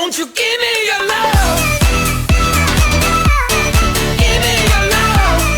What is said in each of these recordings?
Won't you give me your love? Give me your love.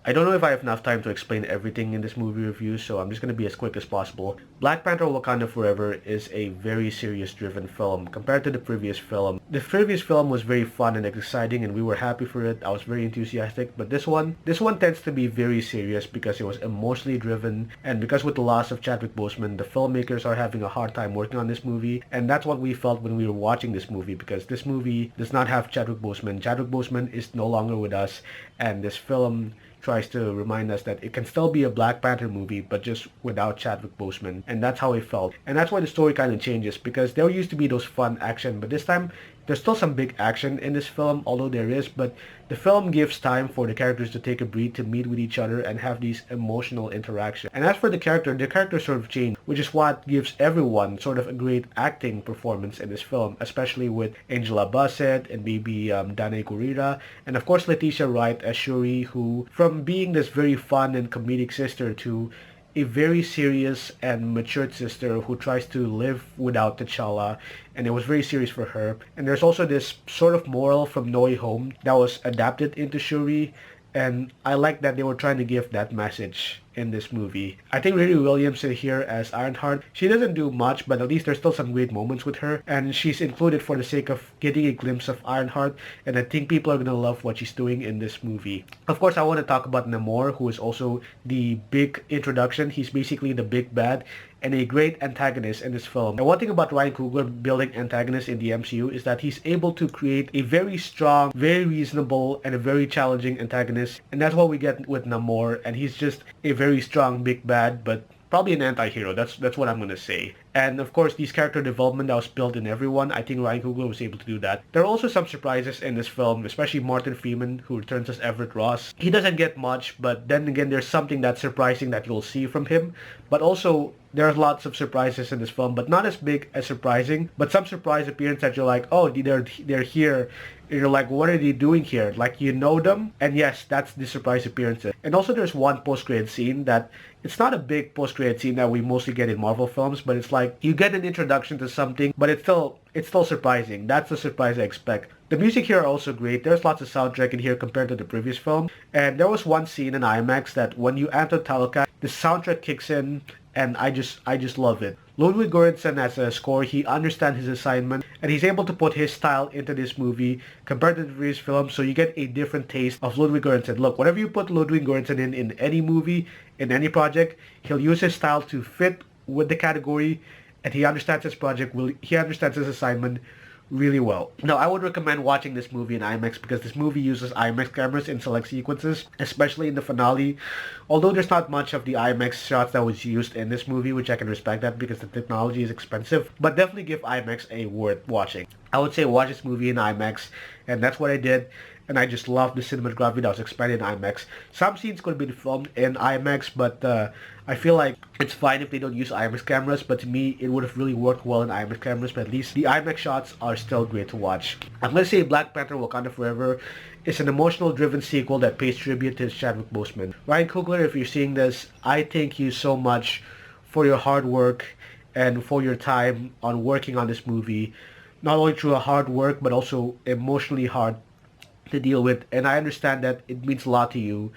I don't know if I have enough time to explain everything in this movie review, so I'm just going to be as quick as possible. Black Panther Wakanda Forever is a very serious driven film compared to the previous film. The previous film was very fun and exciting and we were happy for it. I was very enthusiastic, but this one tends to be very serious because it was emotionally driven, and because with the loss of Chadwick Boseman, the filmmakers are having a hard time working on this movie, and that's what we felt when we were watching this movie, because this movie does not have Chadwick Boseman. Chadwick Boseman is no longer with us, and this film tries to remind us that it can still be a Black Panther movie, but just without Chadwick Boseman. And that's how it felt. And that's why the story kind of changes, because there used to be those fun action, but this time there's still some big action in this film, although there is, but the film gives time for the characters to take a breath, to meet with each other and have these emotional interactions. And as for the character sort of changed, which is what gives everyone sort of a great acting performance in this film, especially with Angela Bassett and maybe Danai Gurira, and of course Letitia Wright as Shuri, who from being this very fun and comedic sister to a very serious and matured sister who tries to live without T'Challa, and it was very serious for her. And there's also this sort of moral from No Way Home that was adapted into Shuri, and I like that they were trying to give that message in this movie. I think Riri Williams is here as Ironheart. She doesn't do much, but at least there's still some great moments with her, and she's included for the sake of getting a glimpse of Ironheart, and I think people are gonna love what she's doing in this movie. Of course, I want to talk about Namor, who is also the big introduction. He's basically the big bad and a great antagonist in this film. And one thing about Ryan Coogler building antagonists in the MCU is that he's able to create a very strong, very reasonable, and a very challenging antagonist, and that's what we get with Namor, and he's just a very strong big bad, but probably an anti-hero. That's what I'm gonna say. And of course, these character development that was built in everyone, I think Ryan Coogler was able to do that. There are also some surprises in this film, especially Martin Freeman, who returns as Everett Ross. He doesn't get much, but then again, there's something that's surprising that you'll see from him. But also, there's lots of surprises in this film, but not as big as surprising, but some surprise appearance that you're like, oh, they're here. And you're like, what are they doing here? Like, you know them? And yes, that's the surprise appearances. And also there's one post-credit scene that, it's not a big post-credit scene that we mostly get in Marvel films, but it's like, you get an introduction to something, but it's still surprising. That's the surprise I expect. The music here are also great. There's lots of soundtrack in here compared to the previous film. And there was one scene in IMAX that when you enter Talca, the soundtrack kicks in, and I just love it. Ludwig Göransson has a score. He understands his assignment, and he's able to put his style into this movie compared to the previous film, so you get a different taste of Ludwig Göransson. Look, whatever you put Ludwig Göransson in any movie, in any project, he'll use his style to fit with the category, and he understands his project, he understands his assignment really well. Now, I would recommend watching this movie in IMAX because this movie uses IMAX cameras in select sequences, especially in the finale. Although there's not much of the IMAX shots that was used in this movie, which I can respect that because the technology is expensive, but definitely give IMAX a worth watching. I would say watch this movie in IMAX, and that's what I did. And I just love the cinematography that was expanded in IMAX. Some scenes could have been filmed in IMAX, but I feel like it's fine if they don't use IMAX cameras, but to me, it would have really worked well in IMAX cameras, but at least the IMAX shots are still great to watch. I'm going to say Black Panther Wakanda Forever is an emotional driven sequel that pays tribute to Chadwick Boseman. Ryan Coogler, if you're seeing this, I thank you so much for your hard work and for your time on working on this movie. Not only through a hard work, but also emotionally hard to deal with, and I understand that it means a lot to you.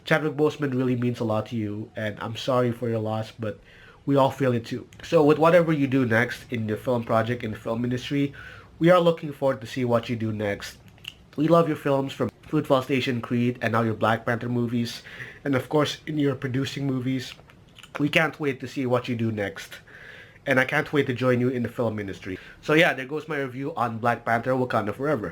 Chadwick Boseman really means a lot to you, and I'm sorry for your loss, but we all feel it too. So with whatever you do next in the film project, in the film industry, we are looking forward to see what you do next. We love your films, from Fruitvale Station, Creed, and now your Black Panther movies, and of course in your producing movies. We can't wait to see what you do next, and I can't wait to join you in the film industry. So yeah, there goes my review on Black Panther Wakanda Forever.